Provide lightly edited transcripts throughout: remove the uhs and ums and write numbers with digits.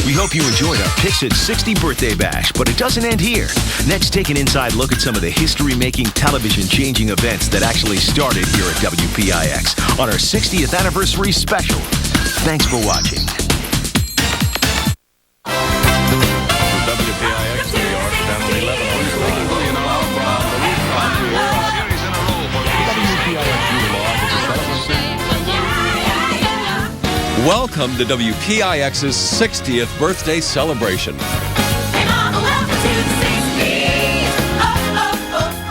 We hope you enjoyed our PIX at 60 birthday bash, but it doesn't end here. Next, take an inside look at some of the history-making, television-changing events that actually started here at WPIX on our 60th anniversary special. Thanks for watching. WPIX New York, Channel 11 on your line. Welcome to WPIX's 60th birthday celebration.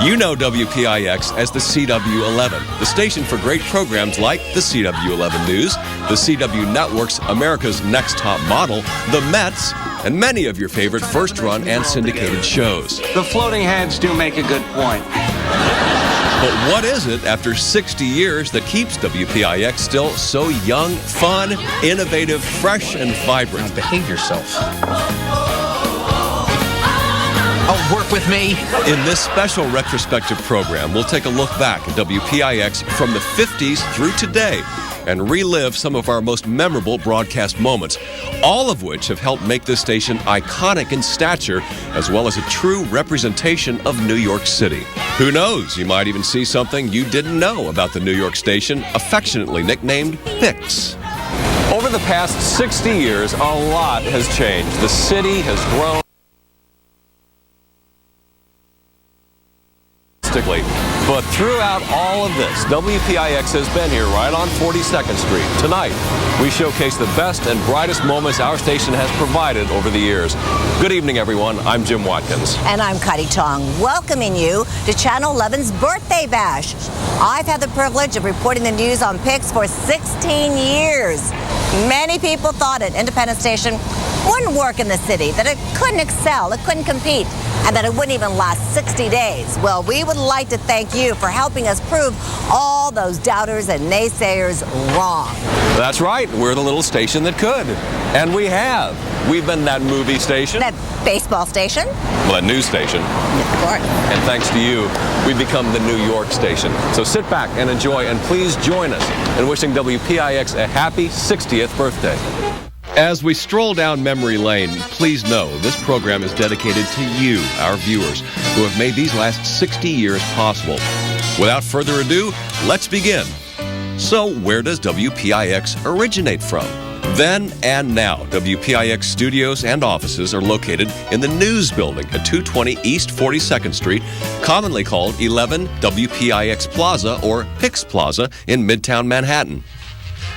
You know WPIX as the CW11, the station for great programs like the CW11 News, the CW Network's America's Next Top Model, The Mets, and many of your favorite first-run and syndicated shows. The floating heads do make a good point. But what is it after 60 years that keeps WPIX still so young, fun, innovative, fresh, and vibrant? Now behave yourself. Oh, work with me. In this special retrospective program, we'll take a look back at WPIX from the 50s through today and relive some of our most memorable broadcast moments, all of which have helped make this station iconic in stature, as well as a true representation of New York City. Who knows, you might even see something you didn't know about the New York station, affectionately nicknamed PIX. Over the past 60 years, a lot has changed. The city has grown. But throughout all of this, WPIX has been here right on 42nd Street. Tonight, we showcase the best and brightest moments our station has provided over the years. Good evening, everyone. I'm Jim Watkins. And I'm Cuddy Tong, welcoming you to Channel 11's Birthday Bash. I've had the privilege of reporting the news on PIX for 16 years. Many people thought an independent station wouldn't work in the city, that it couldn't excel, it couldn't compete, and that it wouldn't even last 60 days. Well, we would like to thank you for helping us prove all those doubters and naysayers wrong. That's right. We're the little station that could. And we have. We've been that movie station. That baseball station. Well, that news station. Of course. And thanks to you, we've become the New York station. So sit back and enjoy, and please join us in wishing WPIX a happy 60th birthday. As we stroll down memory lane, please know this program is dedicated to you, our viewers, who have made these last 60 years possible. Without further ado, let's begin. So, where does WPIX originate from? Then and now, WPIX studios and offices are located in the News Building at 220 East 42nd Street, commonly called 11 WPIX Plaza or PIX Plaza in Midtown Manhattan.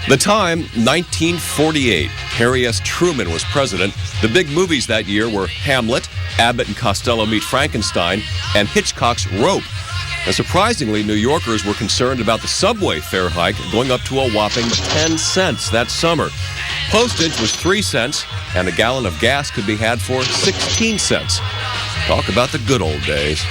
The time, 1948. Harry S. Truman was president. The big movies that year were Hamlet, Abbott and Costello Meet Frankenstein, and Hitchcock's Rope. And surprisingly, New Yorkers were concerned about the subway fare hike going up to a whopping 10 cents that summer. Postage was 3 cents, and a gallon of gas could be had for 16 cents. Talk about the good old days.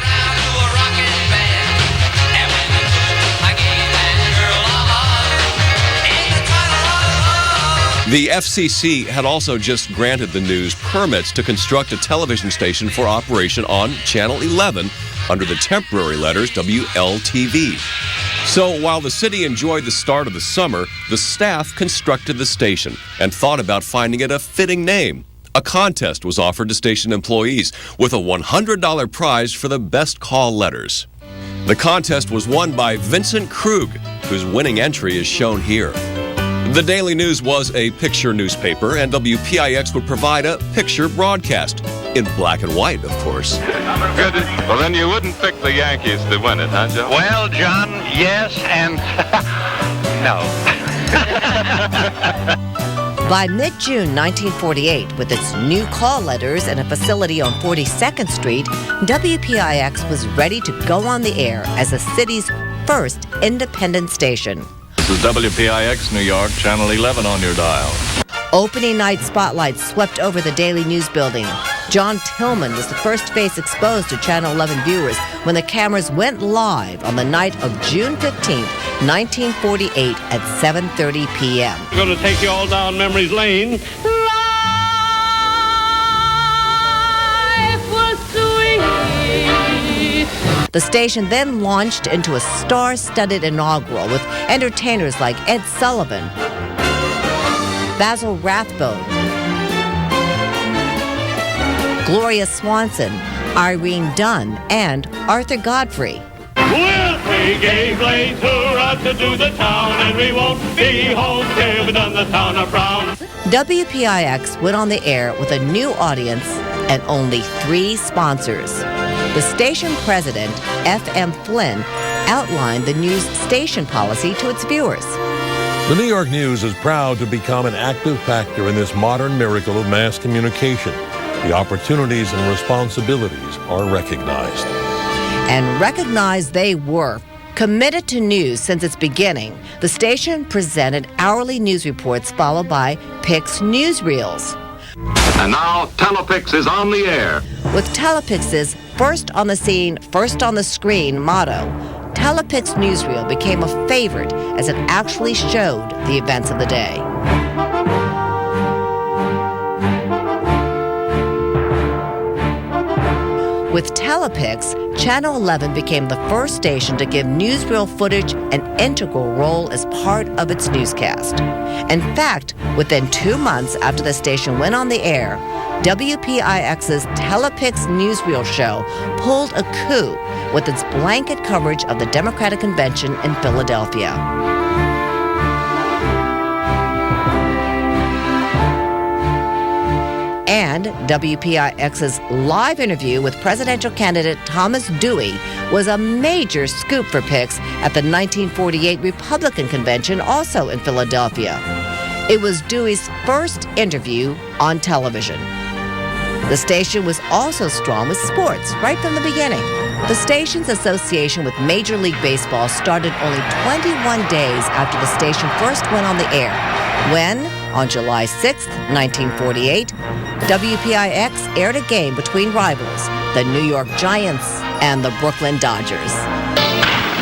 The FCC had also just granted the news permits to construct a television station for operation on Channel 11 under the temporary letters WLTV. So while the city enjoyed the start of the summer, the staff constructed the station and thought about finding it a fitting name. A contest was offered to station employees with a $100 prize for the best call letters. The contest was won by Vincent Krug, whose winning entry is shown here. The Daily News was a picture newspaper, and WPIX would provide a picture broadcast. In black and white, of course. Good. Well, then you wouldn't pick the Yankees to win it, huh, Joe? Well, John, yes and no. By mid-June 1948, with its new call letters and a facility on 42nd Street, WPIX was ready to go on the air as the city's first independent station. This is WPIX New York, Channel 11 on your dial. Opening night spotlights swept over the Daily News Building. John Tillman was the first face exposed to Channel 11 viewers when the cameras went live on the night of June 15, 1948 at 7:30 p.m. We're going to take you all down memory's lane. Life was sweet. The station then launched into a star-studded inaugural with entertainers like Ed Sullivan, Basil Rathbone, Gloria Swanson, Irene Dunn, and Arthur Godfrey. We'll 3 lanes hurrah to do the town, and we won't be home till we've done the town of Brown. WPIX went on the air with a new audience and only 3 sponsors. The station president, F.M. Flynn, outlined the news station policy to its viewers. The New York News is proud to become an active factor in this modern miracle of mass communication. The opportunities and responsibilities are recognized. And recognized they were. Committed to news since its beginning, the station presented hourly news reports followed by PIX newsreels. And now WPIX is on the air. With WPIX's first on the scene, first on the screen motto, WPIX newsreel became a favorite as it actually showed the events of the day. With WPIX, Channel 11 became the first station to give newsreel footage an integral role as part of its newscast. In fact, within 2 months after the station went on the air, WPIX's WPIX newsreel show pulled a coup with its blanket coverage of the Democratic Convention in Philadelphia. And WPIX's live interview with presidential candidate Thomas Dewey was a major scoop for PIX at the 1948 Republican Convention, also in Philadelphia. It was Dewey's first interview on television. The station was also strong with sports right from the beginning. The station's association with Major League Baseball started only 21 days after the station first went on the air, when, on July 6, 1948, WPIX aired a game between rivals, the New York Giants and the Brooklyn Dodgers.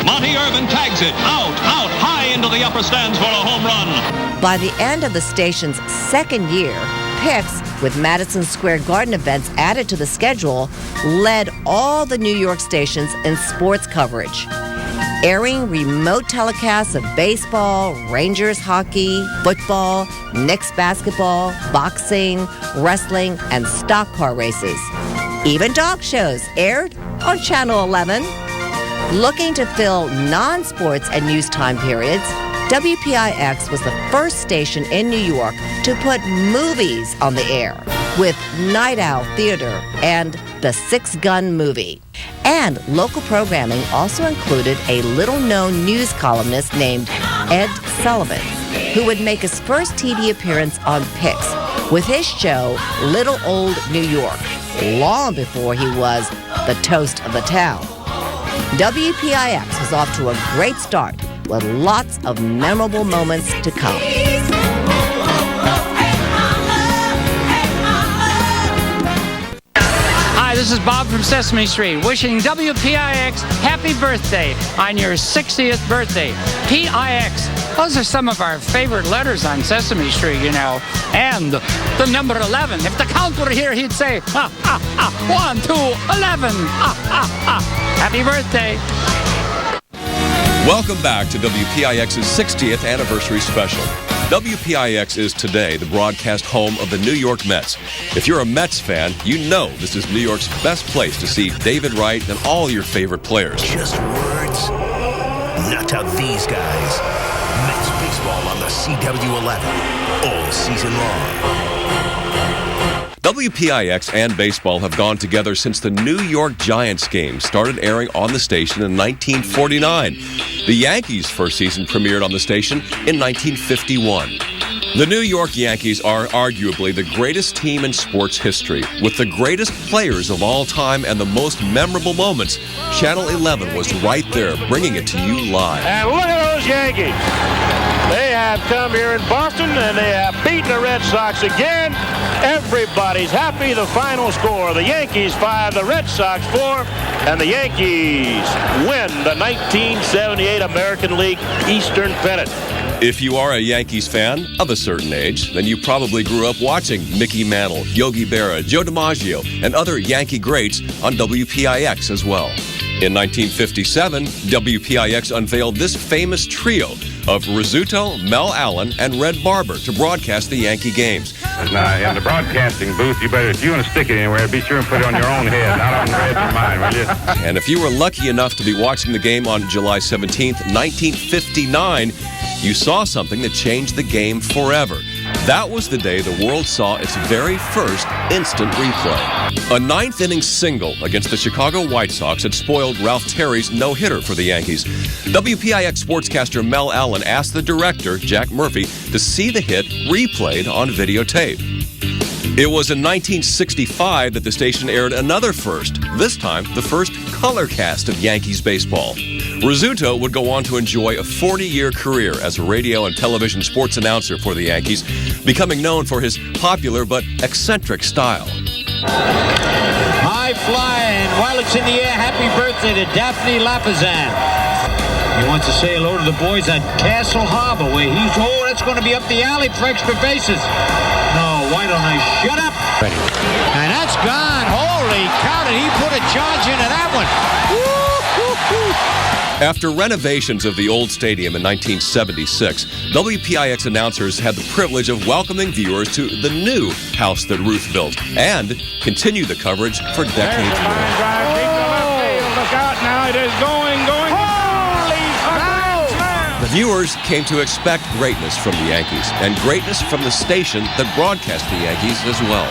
Monty Irvin tags it out, high into the upper stands for a home run. By the end of the station's second year, PIX, with Madison Square Garden events added to the schedule, led all the New York stations in sports coverage, airing remote telecasts of baseball, Rangers hockey, football, Knicks basketball, boxing, wrestling, and stock car races. Even dog shows aired on Channel 11. Looking to fill non-sports and news time periods, WPIX was the first station in New York to put movies on the air, with Night Owl Theater and The Six Gun Movie. And local programming also included a little-known news columnist named Ed Sullivan, who would make his first TV appearance on PIX with his show Little Old New York, long before he was the toast of the town. WPIX was off to a great start with lots of memorable moments to come. Hi, this is Bob from Sesame Street, wishing WPIX happy birthday on your 60th birthday. PIX, those are some of our favorite letters on Sesame Street, you know. And the number 11. If the Count were here, he'd say, 1, 2, 11. Happy birthday. Welcome back to WPIX's 60th anniversary special. WPIX is today the broadcast home of the New York Mets. If you're a Mets fan, you know this is New York's best place to see David Wright and all your favorite players. Just words? Not to these guys. Mets baseball on the CW11 all season long. WPIX and baseball have gone together since the New York Giants game started airing on the station in 1949. The Yankees' first season premiered on the station in 1951. The New York Yankees are arguably the greatest team in sports history. With the greatest players of all time and the most memorable moments, Channel 11 was right there bringing it to you live. And look at those Yankees. They have come here in Boston and they have beaten the Red Sox again. Everybody's happy. The final score, the Yankees 5, the Red Sox 4, and the Yankees win the 1978 American League Eastern Pennant. If you are a Yankees fan of a certain age, then you probably grew up watching Mickey Mantle, Yogi Berra, Joe DiMaggio, and other Yankee greats on WPIX as well. In 1957, WPIX unveiled this famous trio of Rizzuto, Mel Allen, and Red Barber to broadcast the Yankee games. Now, in the broadcasting booth, you better, if you want to stick it anywhere, be sure and put it on your own head, not on the rest of mine, will you? And if you were lucky enough to be watching the game on July 17th, 1959, you saw something that changed the game forever. That was the day the world saw its very first instant replay. A ninth-inning single against the Chicago White Sox had spoiled Ralph Terry's no-hitter for the Yankees. WPIX sportscaster Mel Allen asked the director, Jack Murphy, to see the hit replayed on videotape. It was in 1965 that the station aired another first, this time the first color cast of Yankees baseball. Rizzuto would go on to enjoy a 40-year career as a radio and television sports announcer for the Yankees, becoming known for his popular but eccentric style. High fly, and while it's in the air, happy birthday to Daphne Lapizan. He wants to say hello to the boys at Castle Harbor, where that's going to be up the alley for extra bases. No, why don't I shut up? Ready. And that's gone. Holy cow, did he put a charge into that one? After renovations of the old stadium in 1976, WPIX announcers had the privilege of welcoming viewers to the new house that Ruth built and continue the coverage for decades more. Look out now, it is going. Holy cow! The viewers came to expect greatness from the Yankees and greatness from the station that broadcast the Yankees as well.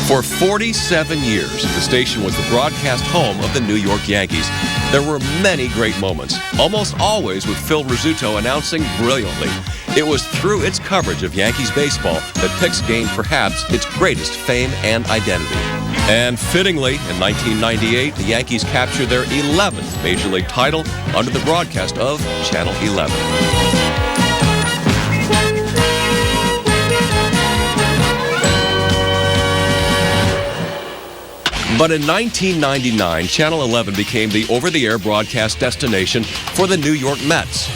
For 47 years, the station was the broadcast home of the New York Yankees. There were many great moments, almost always with Phil Rizzuto announcing brilliantly. It was through its coverage of Yankees baseball that PIX gained perhaps its greatest fame and identity. And fittingly, in 1998, the Yankees captured their 11th Major League title under the broadcast of Channel 11. But in 1999, Channel 11 became the over-the-air broadcast destination for the New York Mets.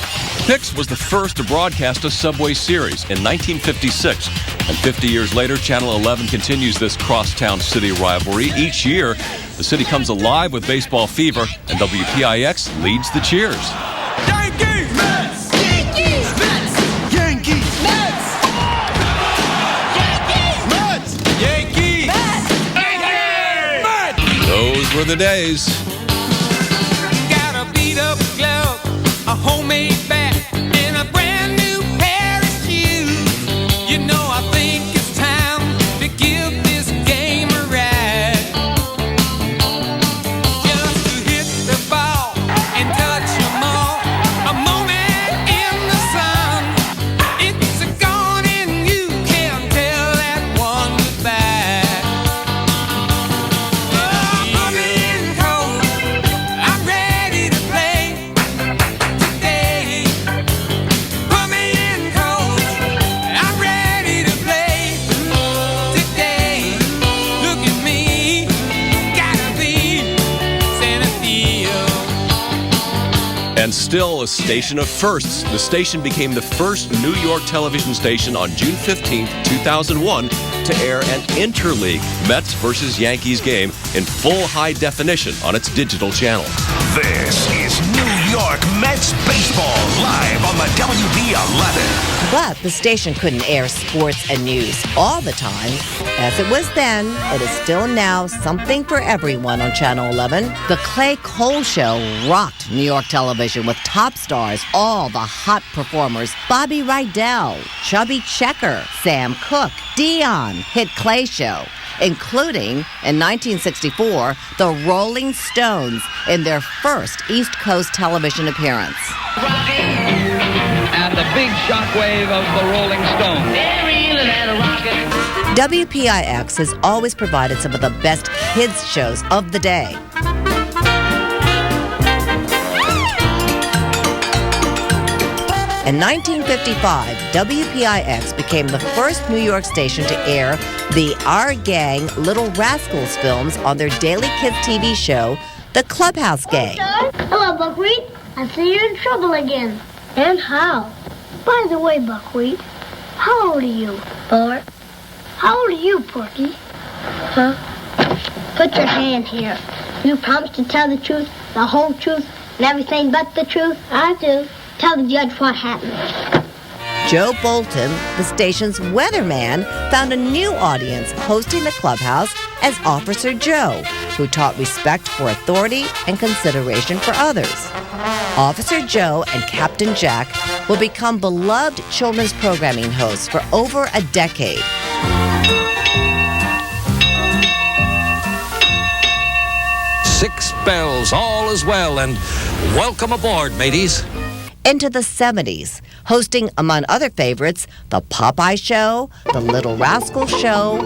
PIX was the first to broadcast a Subway series in 1956. And 50 years later, Channel 11 continues this crosstown city rivalry. Each year, the city comes alive with baseball fever, and WPIX leads the cheers. Yankees! Mets! Yankees! Mets! Yankees! Mets! Yankees! Mets! Yankees! Mets! Those were the days. Got a beat-up glove, a homemade bat, and a brand new pair of shoes. You know, I think it's time to give this game a ride. Just to hit the ball and touch them all. A moment in the sun. It's gone and you can't tell that one goodbye. I'm in cold. I'm ready to play today. Put me in cold. I'm ready to play today. Look at me, gotta be center field. And still a station of firsts, the station became the first New York television station on June 15, 2001 to air an interleague Mets versus Yankees game in full high definition on its digital channel. This is New York Mets baseball live on the WP11. But the station couldn't air sports and news all the time. As it was then, it is still now something for everyone on Channel 11. The Clay Cole Show rocked New York television with top stars, all the hot performers. Bobby Rydell, Chubby Checker, Sam Cooke, Dion hit Clay Show, including, in 1964, the Rolling Stones in their first East Coast television appearance. And the big shockwave of the Rolling Stones. They're reeling and rocking. WPIX has always provided some of the best kids shows of the day. In 1955, WPIX became the first New York station to air the Our Gang Little Rascals films on their daily kids TV show, The Clubhouse Gang. Hello, Buckwheat. I see you're in trouble again. And how? By the way, Buckwheat, how old are you? 4. How old are you, Porky? Huh? Put your hand here. You promise to tell the truth, the whole truth, and everything but the truth? I do. Tell the judge what happened. Joe Bolton, the station's weatherman, found a new audience hosting the clubhouse as Officer Joe, who taught respect for authority and consideration for others. Officer Joe and Captain Jack will become beloved children's programming hosts for over a decade. Six bells, all is well, and welcome aboard, mateys. Into the 70s, hosting, among other favorites, The Popeye Show, The Little Rascal Show.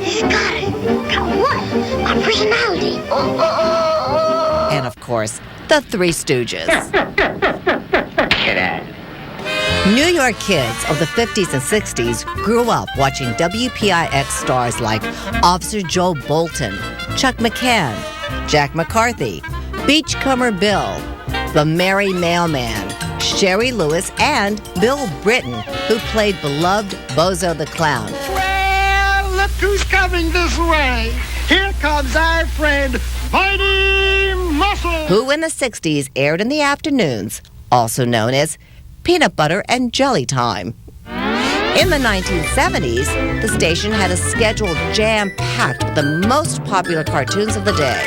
He's got it. Got what? My personality. And, of course, The Three Stooges. New York kids of the 50s and 60s grew up watching WPIX stars like Officer Joe Bolton, Chuck McCann, Jack McCarthy, Beachcomber Bill, the Merry Mailman, Sherry Lewis, and Bill Britton, who played beloved Bozo the Clown. Well, look who's coming this way. Here comes our friend, Mighty Muscle. Who in the 60s aired in the afternoons, also known as Peanut Butter and Jelly Time. In the 1970s, the station had a schedule jam-packed with the most popular cartoons of the day.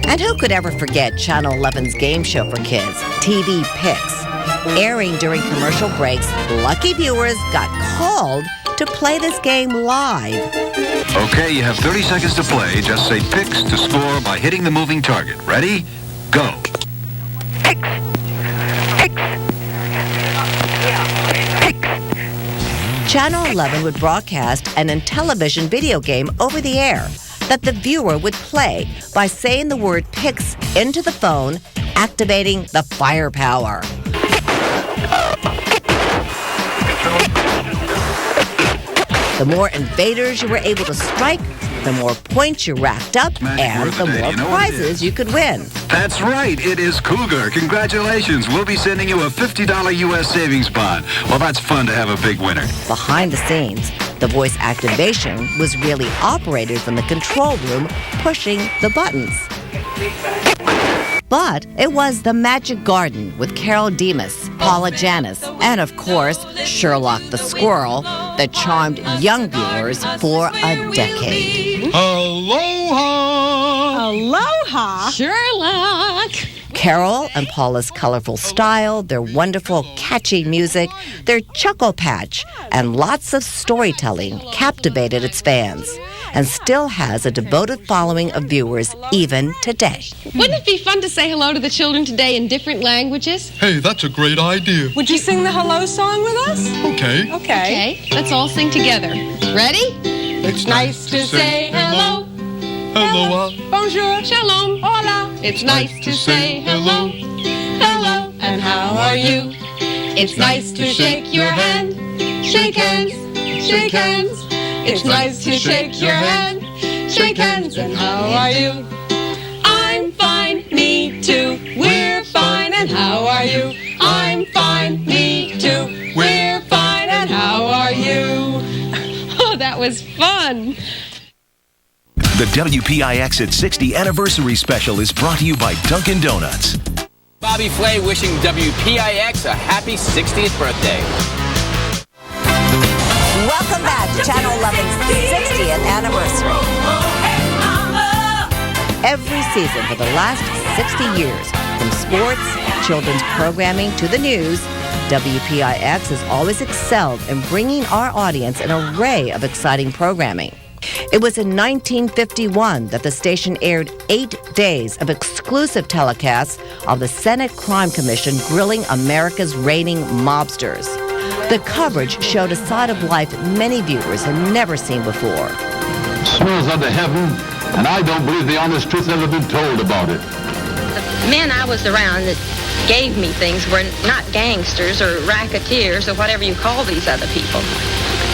And who could ever forget Channel 11's game show for kids, WPIX? Airing during commercial breaks, lucky viewers got called to play this game live. Okay, you have 30 seconds to play. Just say PIX to score by hitting the moving target. Ready? Go. Channel 11 would broadcast an Intellivision video game over the air that the viewer would play by saying the word PIX into the phone, activating the firepower. The more invaders you were able to strike, the more points you racked up, and the more prizes you could win. That's right. It is Cougar. Congratulations. We'll be sending you a $50 U.S. savings bond. Well, that's fun to have a big winner. Behind the scenes, the voice activation was really operated from the control room, pushing the buttons. But it was The Magic Garden with Carol Demas, Paula Janis, and of course, Sherlock the Squirrel that charmed young viewers for a decade. Aloha! Aloha! Sherlock! Carol and Paula's colorful style, their wonderful, catchy music, their chuckle patch, and lots of storytelling captivated its fans and still has a devoted following of viewers even today. Wouldn't it be fun to say hello to the children today in different languages? Hey, that's a great idea. Would you sing the hello song with us? Okay. Okay, let's all sing together. Ready? It's nice to say hello. Hello. Bonjour. Shalom. Hola. It's nice to say hello. Hello. And how are you? It's nice to shake your hand. Shake hands. Shake hands. It's nice to shake your hand. Shake hands. And how are you? I'm fine. Me too. We're fine. And how are you? I'm fine. Me too. We're fine. And how are you? Oh, that was fun. The WPIX at 60 Anniversary Special is brought to you by Dunkin' Donuts. Bobby Flay wishing WPIX a happy 60th birthday. Welcome back to Channel 11's 60th anniversary. Every season for the last 60 years, from sports, children's programming to the news, WPIX has always excelled in bringing our audience an array of exciting programming. It was in 1951 that the station aired 8 days of exclusive telecasts of the Senate Crime Commission grilling America's reigning mobsters. The coverage showed a side of life many viewers had never seen before. Smells unto heaven, and I don't believe the honest truth has ever been told about it. The men I was around that gave me things were not gangsters or racketeers or whatever you call these other people.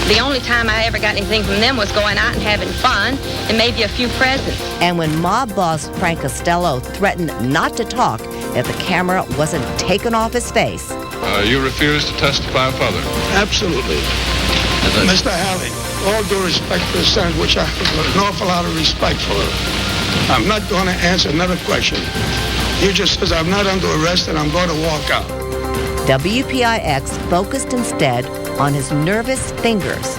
The only time I ever got anything from them was going out and having fun and maybe a few presents. And when mob boss Frank Costello threatened not to talk if the camera wasn't taken off his face. You refuse to testify further? Absolutely. Mr. Halley, all due respect for the Senate, which I have an awful lot of respect for, I'm not going to answer another question. You just says I'm not under arrest and I'm going to walk out. WPIX focused instead on his nervous fingers.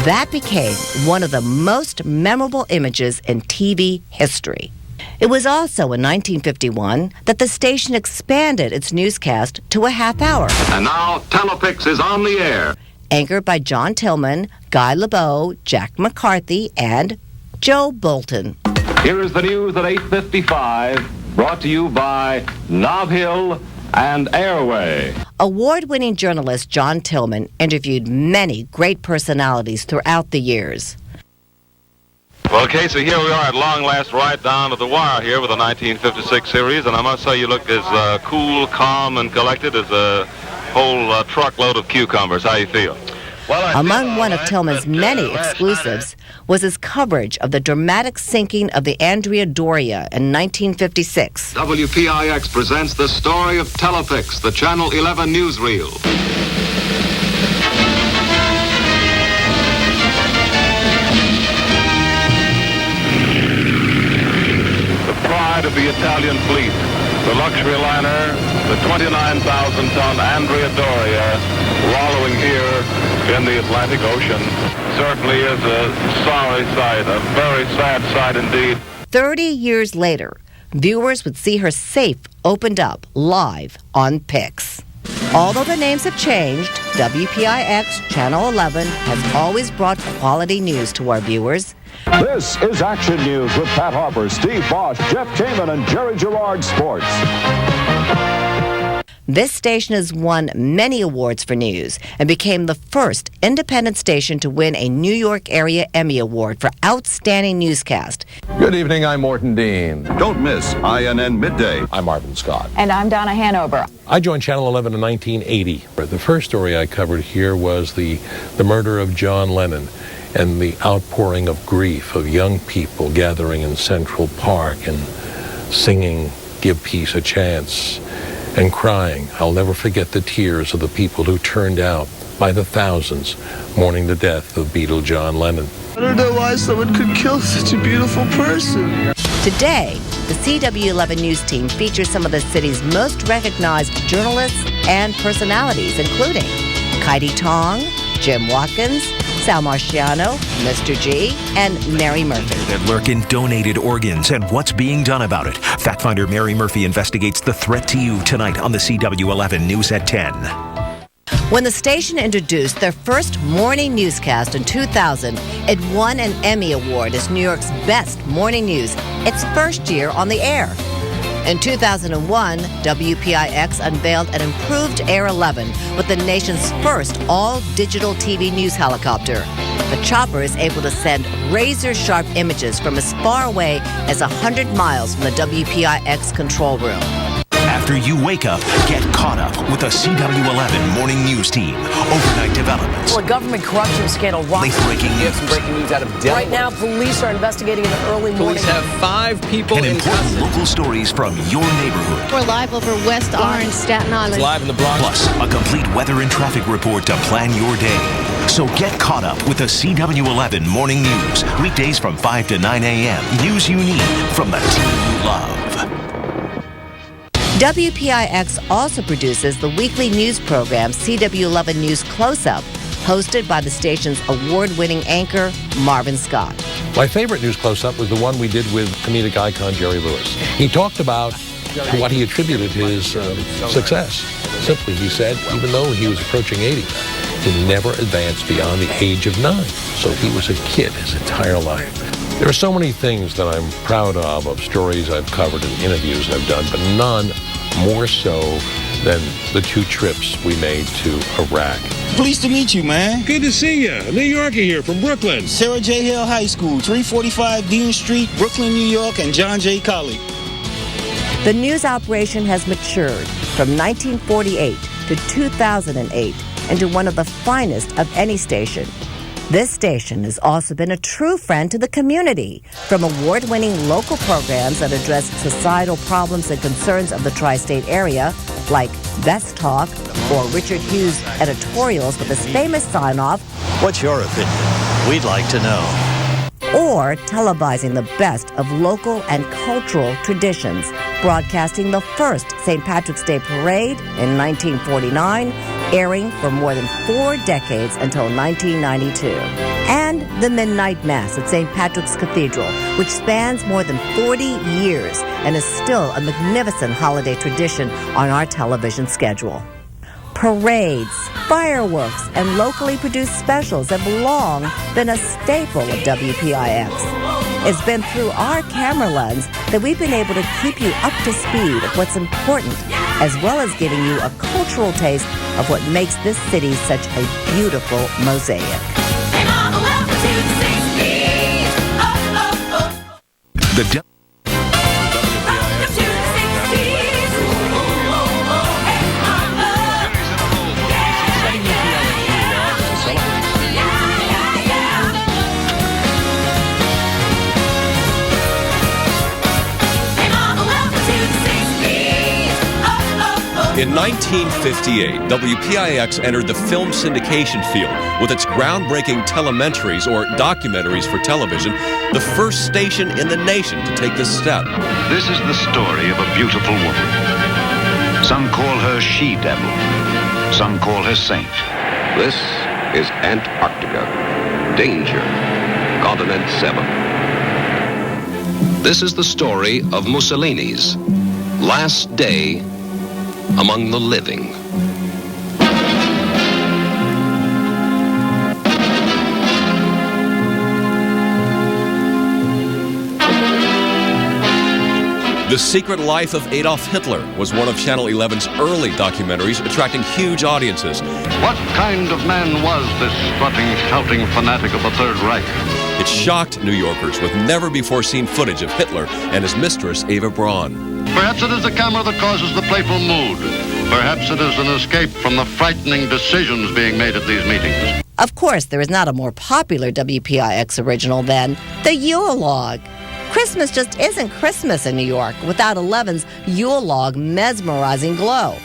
That became one of the most memorable images in TV history. It was also in 1951 that the station expanded its newscast to a half hour. And now WPIX is on the air. Anchored by John Tillman, Guy LeBeau, Jack McCarthy, and Joe Bolton. Here is the news at 8:55, brought to you by Nob Hill and Airway. Award-winning journalist John Tillman interviewed many great personalities throughout the years. Well, Casey, here we are at long last, right down to the wire here with the 1956 series, and I must say you look as cool, calm, and collected as a whole truckload of cucumbers. How you feel? Well, among one of Tillman's many exclusives was his coverage of the dramatic sinking of the Andrea Doria in 1956. WPIX presents the story of WPIX, the Channel 11 newsreel. The pride of the Italian fleet, the luxury liner, the 29,000-ton Andrea Doria, wallowing here in the Atlantic Ocean, certainly is a sorry sight, a very sad sight indeed. 30 years later, viewers would see her safe opened up live on PIX. Although the names have changed, WPIX Channel 11 has always brought quality news to our viewers. This is Action News with Pat Harper, Steve Bosch, Jeff Kamen, and Jerry Gerard Sports. This station has won many awards for news and became the first independent station to win a New York Area Emmy Award for Outstanding Newscast. Good evening, I'm Morton Dean. Don't miss INN Midday. I'm Marvin Scott. And I'm Donna Hanover. I joined Channel 11 in 1980. The first story I covered here was the murder of John Lennon and the outpouring of grief of young people gathering in Central Park and singing "Give Peace a Chance" and crying. I'll never forget the tears of the people who turned out by the thousands mourning the death of Beatle John Lennon. I don't know why someone could kill such a beautiful person. Today, the CW11 News team features some of the city's most recognized journalists and personalities, including Kaidi Tong, Jim Watkins, Sal Marciano, Mr. G, and Mary Murphy. That lurk in donated organs and what's being done about it. Fact finder Mary Murphy investigates the threat to you tonight on the CW11 News at 10. When the station introduced their first morning newscast in 2000, it won an Emmy Award as New York's best morning news, its first year on the air. In 2001, WPIX unveiled an improved Air 11 with the nation's first all-digital TV news helicopter. The chopper is able to send razor-sharp images from as far away as 100 miles from the WPIX control room. After you wake up, get caught up with the CW11 Morning News Team. Overnight developments. Well, a government corruption scandal rocks. Late-breaking news. Some breaking news out of Delaware. Right now, police are investigating in the early morning. Police have 5 people and in important custody. local stories from your neighborhood. We're live over West Orange, Staten Island. It's live in the Bronx. Plus, a complete weather and traffic report to plan your day. So get caught up with the CW11 Morning News. Weekdays from 5 to 9 a.m. News you need from the team you love. WPIX also produces the weekly news program CW11 News Close-Up, hosted by the station's award-winning anchor, Marvin Scott. My favorite news close-up was the one we did with comedic icon Jerry Lewis. He talked about what he attributed his success. Simply, he said, even though he was approaching 80, he never advanced beyond the age of 9. So he was a kid his entire life. There are so many things that I'm proud of stories I've covered and interviews I've done, but none more so than the 2 trips we made to Iraq. Pleased to meet you, man. Good to see you. New Yorker here from Brooklyn. Sarah J. Hill High School, 345 Dean Street, Brooklyn, New York, and John J. Colley. The news operation has matured from 1948 to 2008 into one of the finest of any station. This station has also been a true friend to the community, from award-winning local programs that address societal problems and concerns of the tri-state area, like Best Talk, or Richard Hughes' editorials with his famous sign-off, "What's your opinion? We'd like to know." Or televising the best of local and cultural traditions, broadcasting the first St. Patrick's Day Parade in 1949, airing for more than 4 decades until 1992. And the Midnight Mass at St. Patrick's Cathedral, which spans more than 40 years and is still a magnificent holiday tradition on our television schedule. Parades, fireworks, and locally produced specials have long been a staple of WPIX. It's been through our camera lens that we've been able to keep you up to speed of what's important, as well as giving you a cultural taste of what makes this city such a beautiful mosaic. The In 1958, WPIX entered the film syndication field with its groundbreaking telementaries, or documentaries for television, the first station in the nation to take this step. This is the story of a beautiful woman. Some call her she-devil. Some call her saint. This is Antarctica. Danger. Continent 7. This is the story of Mussolini's last day among the living. The Secret Life of Adolf Hitler was one of Channel 11's early documentaries, attracting huge audiences. What kind of man was this strutting, shouting fanatic of the Third Reich? It shocked New Yorkers with never-before-seen footage of Hitler and his mistress, Eva Braun. Perhaps it is the camera that causes the playful mood. Perhaps it is an escape from the frightening decisions being made at these meetings. Of course, there is not a more popular WPIX original than the Yule Log. Christmas just isn't Christmas in New York without 11's Yule Log mesmerizing glow.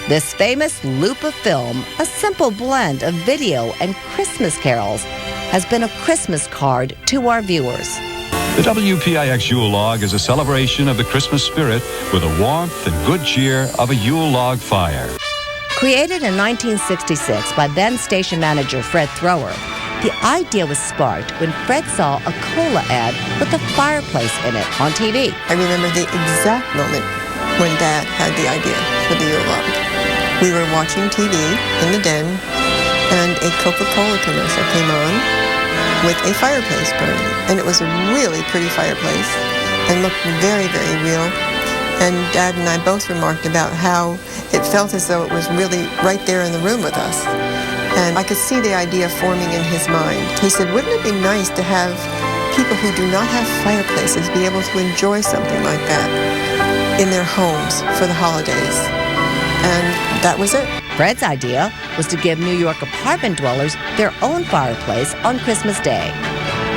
This famous loop of film, a simple blend of video and Christmas carols, has been a Christmas card to our viewers. The WPIX Yule Log is a celebration of the Christmas spirit with the warmth and good cheer of a Yule log fire. Created in 1966 by then station manager Fred Thrower, the idea was sparked when Fred saw a cola ad with a fireplace in it on TV. I remember the exact moment when Dad had the idea for the Yule Log. We were watching TV in the den, and a Coca-Cola commercial came on with a fireplace burning. And it was a really pretty fireplace and looked very, very real. And Dad and I both remarked about how it felt as though it was really right there in the room with us. And I could see the idea forming in his mind. He said, wouldn't it be nice to have people who do not have fireplaces be able to enjoy something like that in their homes for the holidays? And that was it. Fred's idea was to give New York apartment dwellers their own fireplace on Christmas Day.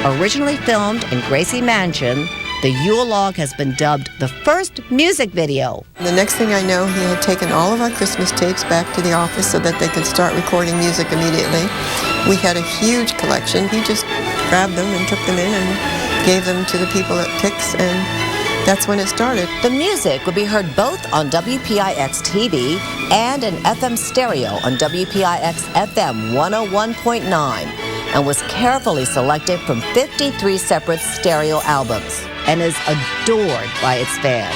Originally filmed in Gracie Mansion, the Yule Log has been dubbed the first music video. The next thing I know, he had taken all of our Christmas tapes back to the office so that they could start recording music immediately. We had a huge collection. He just grabbed them and took them in and gave them to the people at PIX, and that's when it started. The music would be heard both on WPIX TV and in FM stereo on WPIX FM 101.9 and was carefully selected from 53 separate stereo albums and is adored by its fans.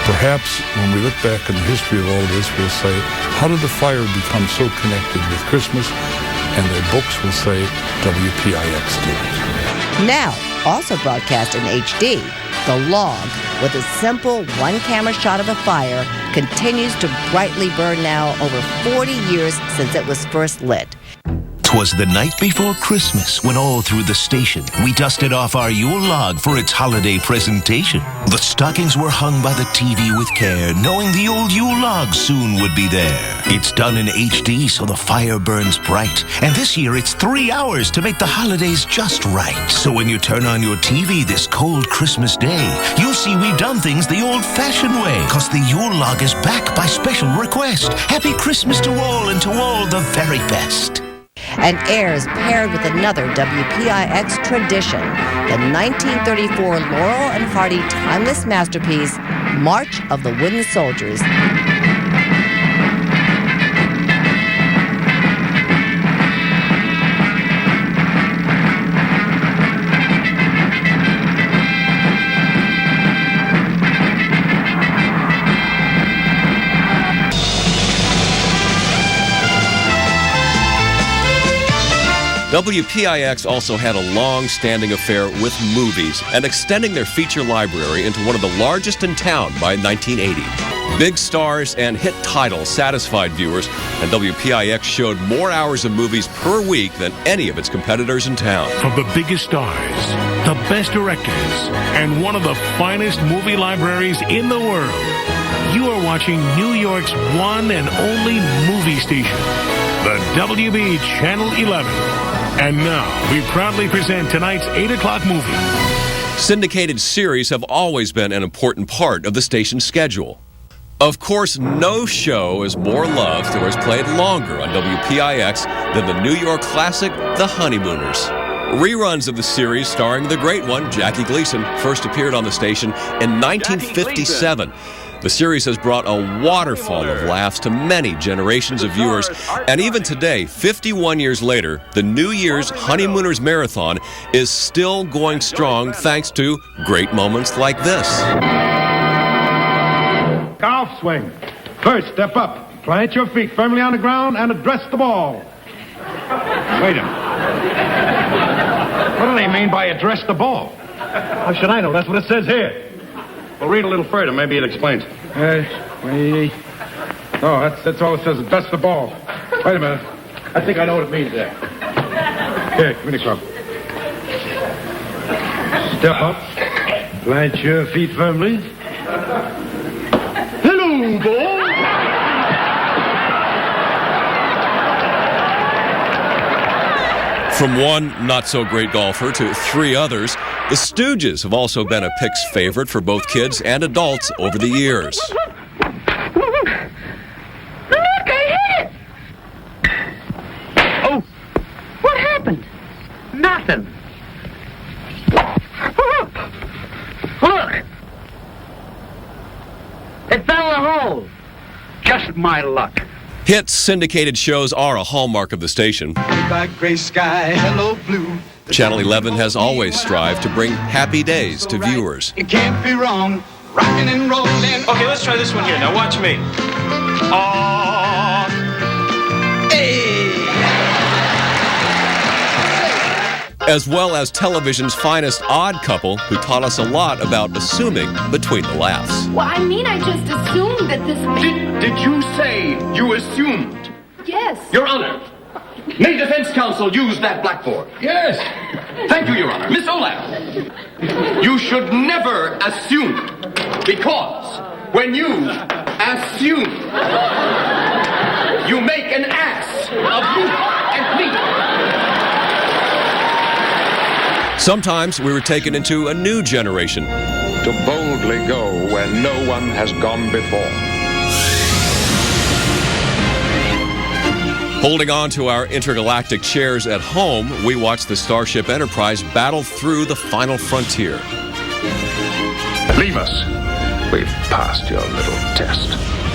Perhaps when we look back in the history of all this, we'll say, how did the fire become so connected with Christmas? And their books will say, WPIX did it. Now, also broadcast in HD, The Log, with a simple one-camera shot of a fire, continues to brightly burn now over 40 years since it was first lit. 'Twas the night before Christmas when all through the station we dusted off our Yule Log for its holiday presentation. The stockings were hung by the TV with care, knowing the old Yule Log soon would be there. It's done in HD so the fire burns bright, and this year it's 3 hours to make the holidays just right. So when you turn on your TV this cold Christmas day, you'll see we've done things the old-fashioned way, 'cause the Yule Log is back by special request. Happy Christmas to all, and to all the very best. and airs paired with another WPIX tradition, the 1934 Laurel and Hardy timeless masterpiece, March of the Wooden Soldiers. WPIX also had a long-standing affair with movies and extending their feature library into one of the largest in town by 1980. Big stars and hit titles satisfied viewers, and WPIX showed more hours of movies per week than any of its competitors in town. From the biggest stars, the best directors, and one of the finest movie libraries in the world, you are watching New York's one and only movie station, the WB Channel 11. And now, we proudly present tonight's 8 o'clock movie. Syndicated series have always been an important part of the station's schedule. Of course, no show is more loved or is played longer on WPIX than the New York classic, The Honeymooners. Reruns of the series starring the great one, Jackie Gleason, first appeared on the station in 1957. The series has brought a waterfall of laughs to many generations of viewers, and even today, 51 years later, the New Year's Honeymooners Marathon is still going strong thanks to great moments like this. Golf swing. First, step up. Plant your feet firmly on the ground and address the ball. Wait a minute. What do they mean by address the ball? How should I know? That's what it says here. Well, read a little further. Maybe it explains. That's all it says. Address the ball. Wait a minute. I think I know what it means there. Here, give me the club. Step up. Plant your feet firmly. Hello, ball. From one not-so-great golfer to 3 others, the Stooges have also been a PIX favorite for both kids and adults over the years. Look, I hit it! Oh, what happened? Nothing. Look! It fell in a hole. Just my luck. Hit syndicated shows are a hallmark of the station. Goodbye, gray sky, hello, blue. Channel 11 has always strived to bring happy days to viewers. You can't be wrong, rocking and rolling. Okay, let's try this one here. Now watch me. As well as television's finest odd couple who taught us a lot about assuming between the laughs. Well, I mean, I just assumed that this man... Did you say you assumed? Yes. Your Honor, may defense counsel use that blackboard? Yes. Thank you, Your Honor. Miss Olaf, you should never assume, because when you assume, you make an ass of you and me. Sometimes we were taken into a new generation. To boldly go where no one has gone before. Holding on to our intergalactic chairs at home, we watch the Starship Enterprise battle through the final frontier. Leave us. We've passed your little test.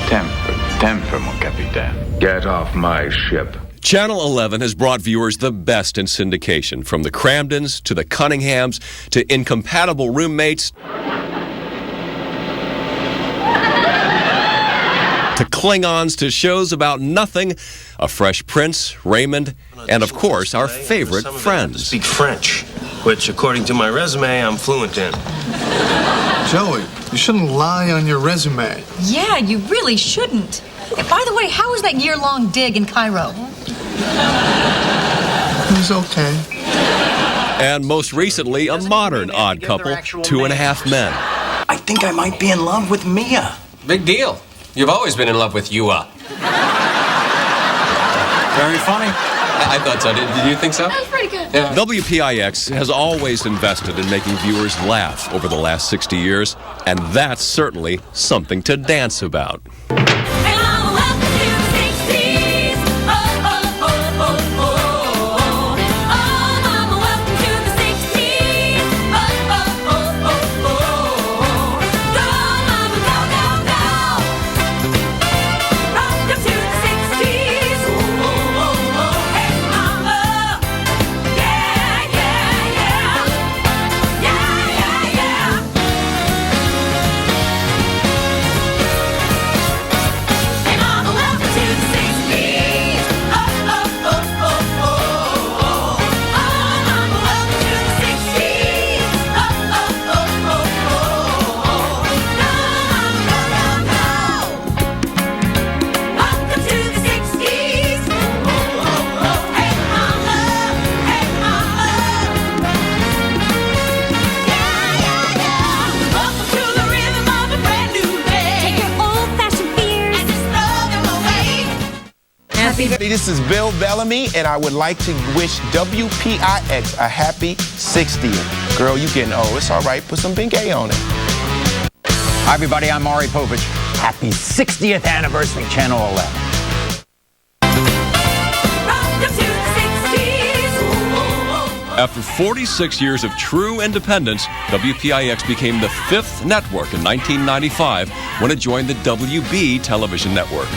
Temper, mon capitaine. Get off my ship. Channel 11 has brought viewers the best in syndication, from the Cramdens to the Cunninghams to incompatible roommates to Klingons to shows about nothing, A Fresh Prince, Raymond, and of course our favorite Friends. Speak French, which according to my resume I'm fluent in. Joey, you shouldn't lie on your resume. Yeah, you really shouldn't. And by the way, how was that year-long dig in Cairo? It was okay. And most recently, a modern odd couple, 2.5 Men. I think I might be in love with Mia. Big deal. You've always been in love with Yua. Very funny. I thought so. Did you think so? That was pretty good. Yeah. WPIX has always invested in making viewers laugh over the last 60 years, and that's certainly something to dance about. everybody. This is Bill Bellamy, and I would like to wish WPIX a happy 60th. Girl, you getting old. It's all right. Put some Bengay on it. Hi, everybody. I'm Maury Povich. Happy 60th anniversary, Channel 11. After 46 years of true independence, WPIX became the 5th network in 1995 when it joined the WB television network.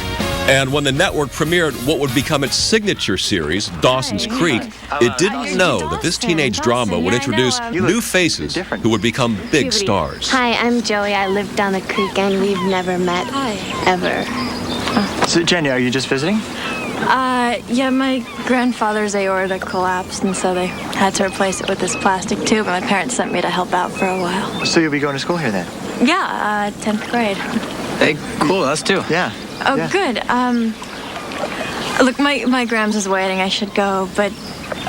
And when the network premiered what would become its signature series, Dawson's Creek, it didn't know that this teenage drama would introduce new faces who would become big stars. Hi, I'm Joey. I live down the creek and we've never met. Ever. So, Jenny, are you just visiting? Yeah, my grandfather's aorta collapsed, and so they had to replace it with this plastic tube, and my parents sent me to help out for a while. So you'll be going to school here then? Yeah, 10th grade. Hey, cool, us too. Yeah. Oh, yeah. good. Look, my Grams is waiting. I should go, but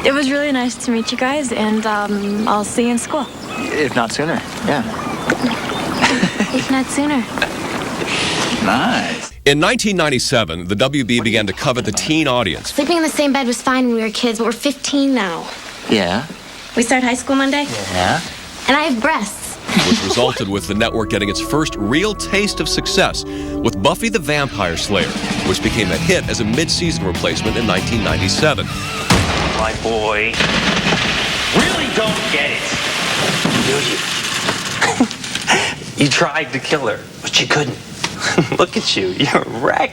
it was really nice to meet you guys, and I'll see you in school. If not sooner, yeah. If not sooner. Nice. In 1997, the WB began to cover the teen audience. Sleeping in the same bed was fine when we were kids, but we're 15 now. Yeah. We start high school Monday? Yeah. And I have breasts. Which resulted with the network getting its first real taste of success with Buffy the Vampire Slayer, which became a hit as a mid-season replacement in 1997. My boy really don't get it, do you? You tried to kill her, but you couldn't. Look at you, you're a wreck.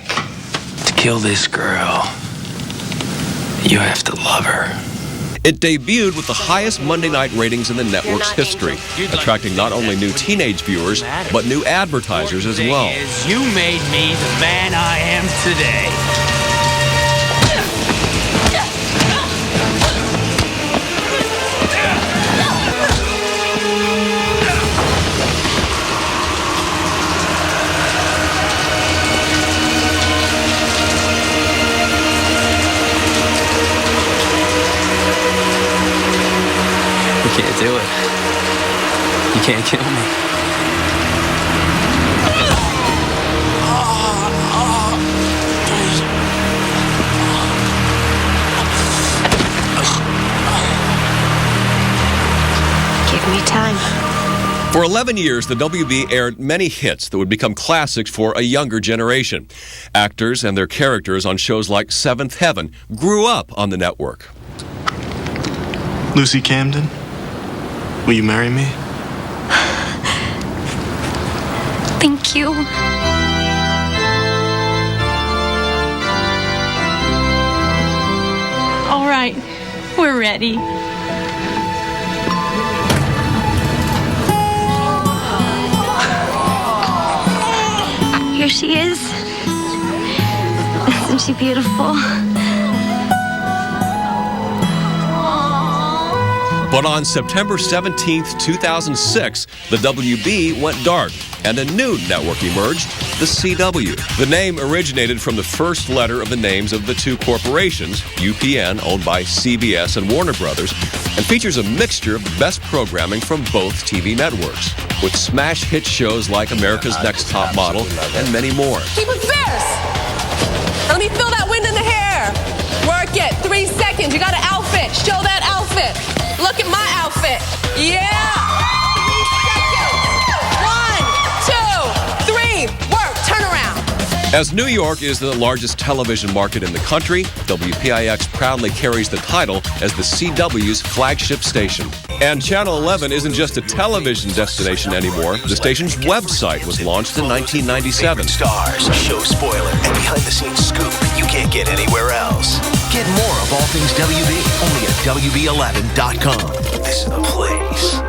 To kill this girl, you have to love her. It debuted with the highest Monday night ratings in the network's history, attracting not only new teenage viewers, but new advertisers as well. You made me the man I am today. You can't do it. You can't kill me. Give me time. For 11 years, the WB aired many hits that would become classics for a younger generation. Actors and their characters on shows like Seventh Heaven grew up on the network. Lucy Camden, will you marry me? Thank you. All right, we're ready. Here she is. Isn't she beautiful? But on September 17th, 2006, the WB went dark, and a new network emerged, the CW. The name originated from the first letter of the names of the two corporations, UPN, owned by CBS and Warner Brothers, and features a mixture of the best programming from both TV networks, with smash hit shows like America's Next Top Model and many more. Keep it fierce! Let me feel that wind in the hair. Work it. 3 seconds. You got an outfit. Show that outfit. Look at my outfit. Yeah! 3 seconds. 1, 2, 3. Work. Turn around. As New York is the largest television market in the country, WPIX proudly carries the title as the CW's flagship station. And Channel 11 isn't just a television destination anymore. The station's website was launched in 1997. Stars, show spoiler, and behind-the-scenes scoop you can't get anywhere else. Get more of all things WB only at WB11.com. This is the place.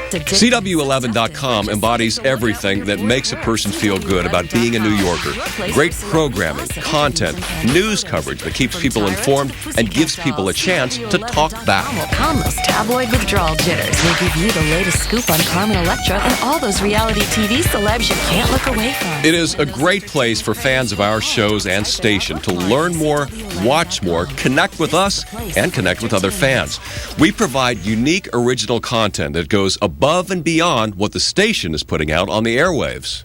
CW11.com embodies everything that makes a person feel good about being a New Yorker. Great programming, content, news coverage that keeps people informed and gives people a chance to talk back. Harmless tabloid withdrawal jitters will give you the latest scoop on Carmen Electra and all those reality TV celebs you can't look away from. It is a great place for fans of our shows and station to learn more, watch more, connect with us, and connect with other fans. We provide unique original content that goes above and beyond what the station is putting out on the airwaves.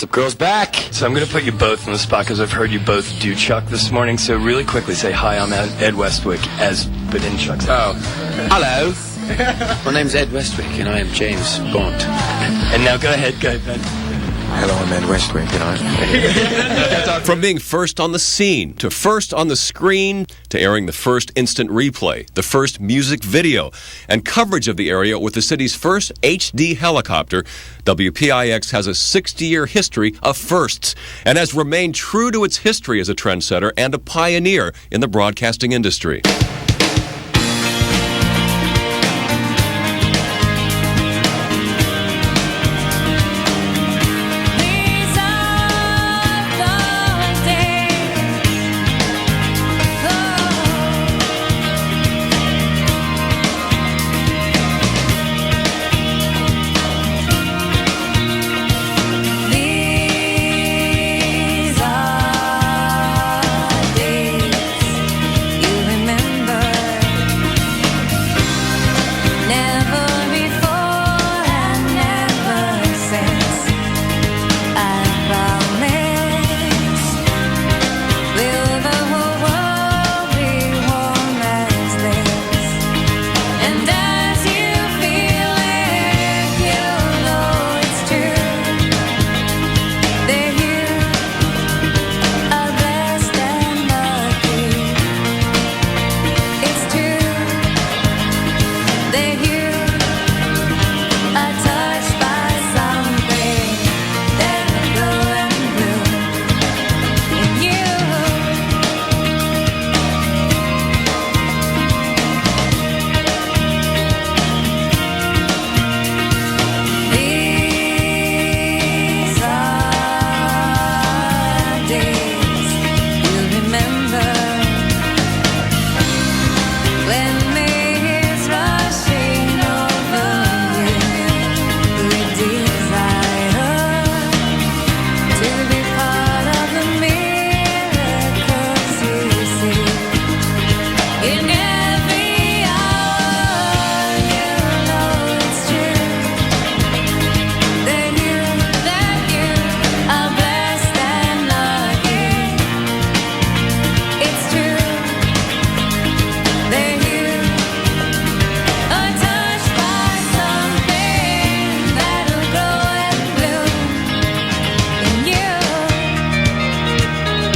The girl's back. So I'm going to put you both on the spot because I've heard you both do Chuck this morning. So really quickly say, hi, I'm Ed Westwick, but in Chuck's. Oh, hello. My name's Ed Westwick, and I am James Bond. And now go ahead, Ben. Hello, I'm Ed Westwick, and I'm... From being first on the scene, to first on the screen, to airing the first instant replay, the first music video, and coverage of the area with the city's first HD helicopter, WPIX has a 60-year history of firsts and has remained true to its history as a trendsetter and a pioneer in the broadcasting industry.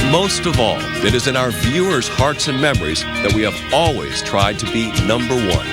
Most of all, it is in our viewers' hearts and memories that we have always tried to be number one.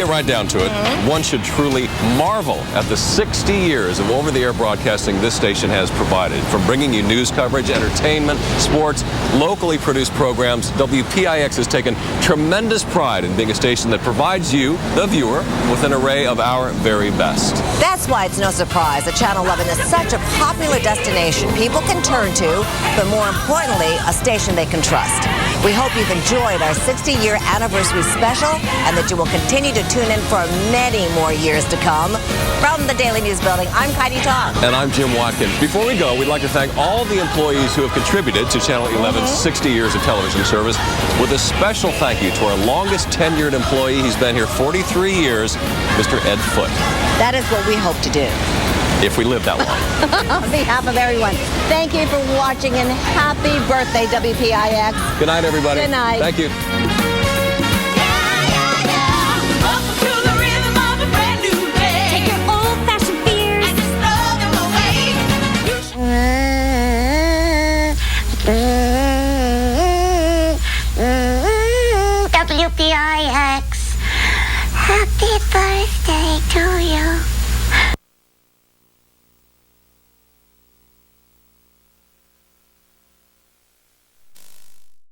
Right down to it, one should truly marvel at the 60 years of over-the-air broadcasting this station has provided. From bringing you news coverage, entertainment, sports, locally produced programs, WPIX has taken tremendous pride in being a station that provides you, the viewer, with an array of our very best. That's why it's no surprise that Channel 11 is such a popular destination people can turn to, but more importantly, a station they can trust. We hope you've enjoyed our 60-year anniversary special and that you will continue to tune in for many more years to come. From the Daily News Building, I'm Heidi Tong. And I'm Jim Watkins. Before we go, we'd like to thank all the employees who have contributed to Channel 11's 60 years of television service, with a special thank you to our longest tenured employee. He's been here 43 years, Mr. Ed Foote. That is what we hope to do. If we live that long. On behalf of everyone, thank you for watching and happy birthday, WPIX. Good night, everybody. Good night. Thank you. Take your old-fashioned fears and throw them away. WPIX. Happy birthday.